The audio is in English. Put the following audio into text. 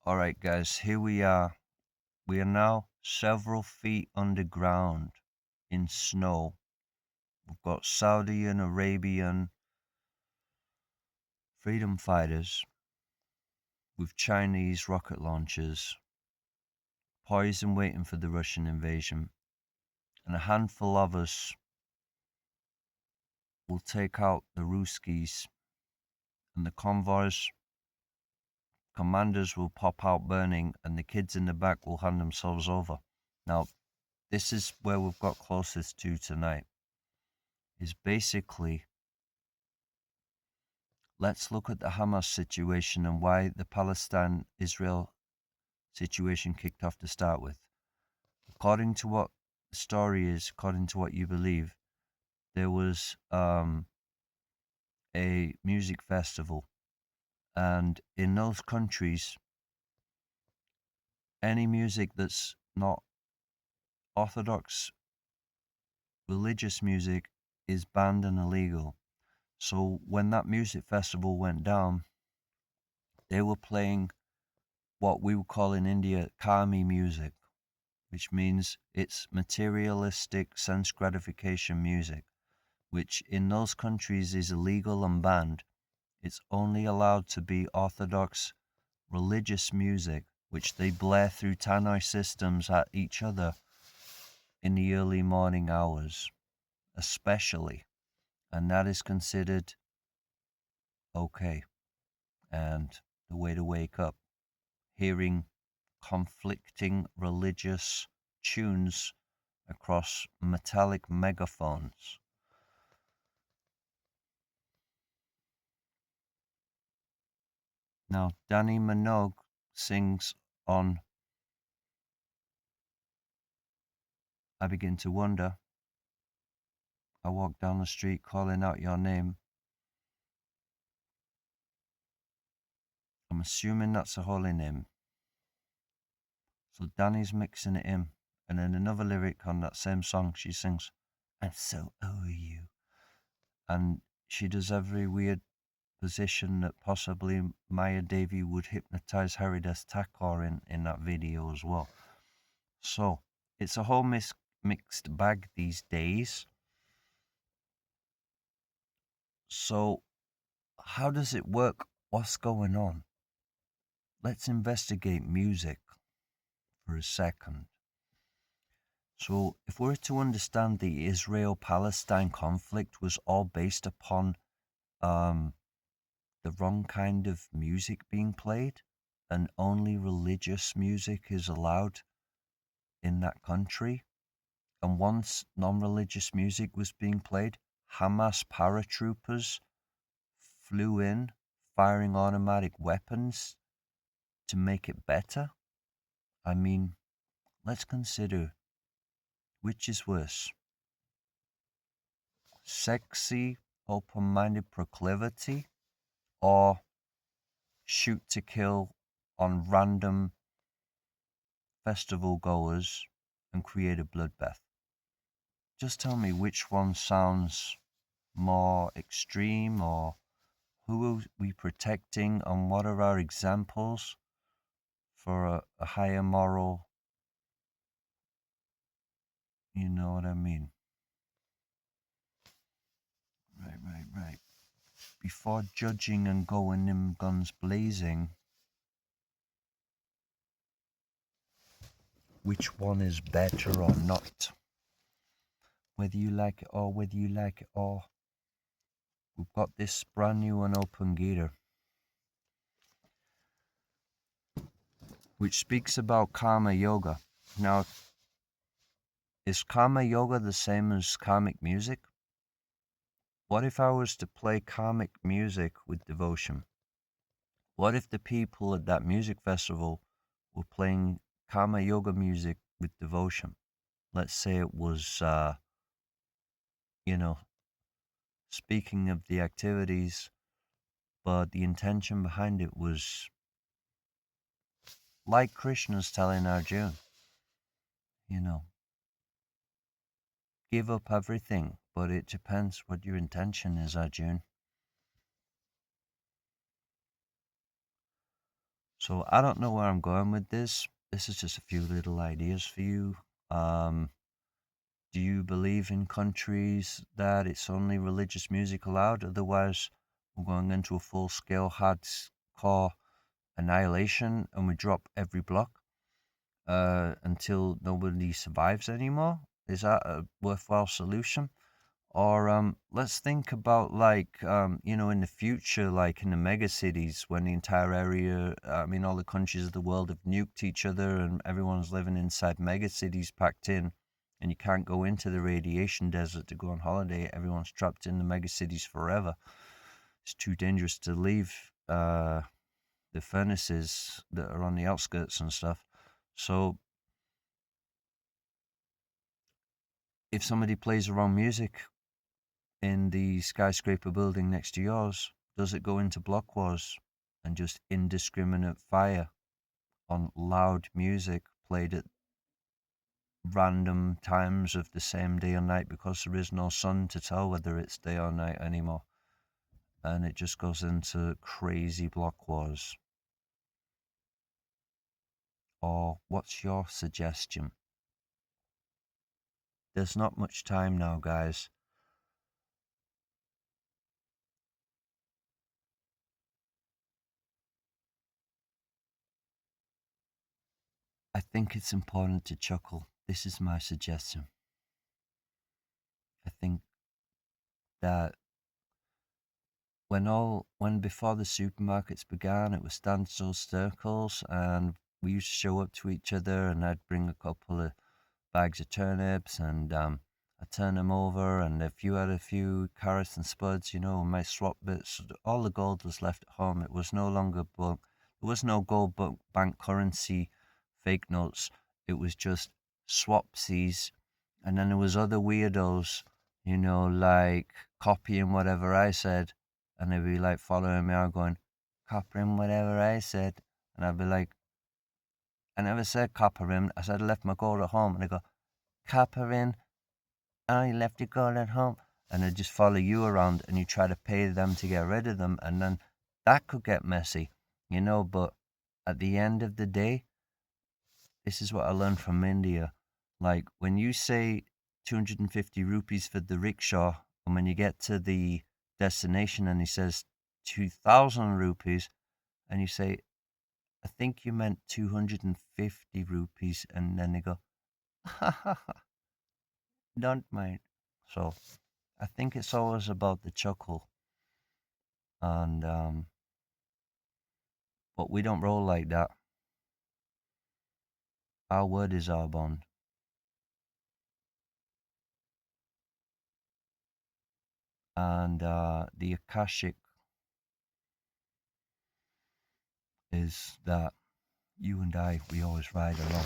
All right, guys, here we are. We are now several feet underground in snow. We've got Saudi and Arabian freedom fighters with Chinese rocket launchers, poised and waiting for the Russian invasion. And a handful of us will take out the Ruskies, and the convoys commanders will pop out burning, and the kids in the back will hand themselves over. Now, this is where we've got closest to tonight. Is basically, let's look at the Hamas situation and why the Palestine-Israel situation kicked off to start with. According to what the story is, according to what you believe, there was a music festival, and in those countries, any music that's not orthodox religious music is banned and illegal. So when that music festival went down, they were playing what we would call in India kami music, which means it's materialistic sense gratification music, which in those countries is illegal and banned. It's only allowed to be orthodox religious music, which they blare through tannoy systems at each other in the early morning hours, especially. And that is considered okay and the way to wake up. Hearing conflicting religious tunes across metallic megaphones. Now, Danny Minogue sings on I Begin to Wonder. I walk down the street calling out your name. I'm assuming that's a holy name. So Danny's mixing it in. And in another lyric on that same song, she sings, I'm so over you. And she does every weird position that possibly Maya Devi would hypnotize Haridas Thakur in that video as well. So it's a whole mixed bag these days. So how does it work? What's going on? Let's investigate music for a second. So if we're to understand the Israel-Palestine conflict was all based upon the wrong kind of music being played, and only religious music is allowed in that country, and once non-religious music was being played, Hamas paratroopers flew in, firing automatic weapons to make it better. I mean, let's consider which is worse. Sexy, open-minded proclivity, or shoot to kill on random festival goers and create a bloodbath. Just tell me which one sounds more extreme, or who are we protecting, and what are our examples for a higher moral, you know what I mean? Right. Before judging and going them guns blazing, which one is better or not? Whether you like it or, we've got this brand new and open Gita, which speaks about karma yoga. Now, is karma yoga the same as karmic music? What if I was to play karmic music with devotion? What if the people at that music festival were playing karma yoga music with devotion? Let's say it was, you know, speaking of the activities, but the intention behind it was like Krishna's telling Arjuna, you know, give up everything, but it depends what your intention is, Arjuna. So I don't know where I'm going with this. This is just a few little ideas for you. Um, do you believe in countries that it's only religious music allowed? Otherwise, we're going into a full-scale hardcore annihilation, and we drop every block until nobody survives anymore? Is that a worthwhile solution? Or let's think about like in the future, like in the mega cities, when the entire area, I mean, all the countries of the world have nuked each other, and everyone's living inside mega cities packed in, and you can't go into the radiation desert to go on holiday. Everyone's trapped in the mega cities forever. It's too dangerous to leave the furnaces that are on the outskirts and stuff. So if somebody plays the wrong music in the skyscraper building next to yours, does it go into block wars and just indiscriminate fire on loud music played at random times of the same day or night because there is no sun to tell whether it's day or night anymore? And it just goes into crazy block wars. Or what's your suggestion? There's not much time now, guys. I think it's important to chuckle. This is my suggestion. I think that when before the supermarkets began, it was standstill circles, and we used to show up to each other, and I'd bring a couple of bags of turnips, and I'd turn them over, and if you had a few carrots and spuds, my swap bits, all the gold was left at home. It was no longer there was no gold bank currency, fake notes. It was just swapsies, and then there was other weirdos, like copying whatever I said, and they'd be like following me out, going, copying whatever I said, and I'd be like, I never said copying. I said I left my gold at home, and they go, copying. I left your gold at home, and they just follow you around, and you try to pay them to get rid of them, and then that could get messy, But at the end of the day, this is what I learned from India. Like when you say 250 rupees for the rickshaw, and when you get to the destination and he says 2,000 rupees, and you say, I think you meant 250 rupees, and then they go, ha ha ha, don't mind. So I think it's always about the chuckle, and but we don't roll like that. Our word is our bond, and the Akashic is that you and I, we always ride along.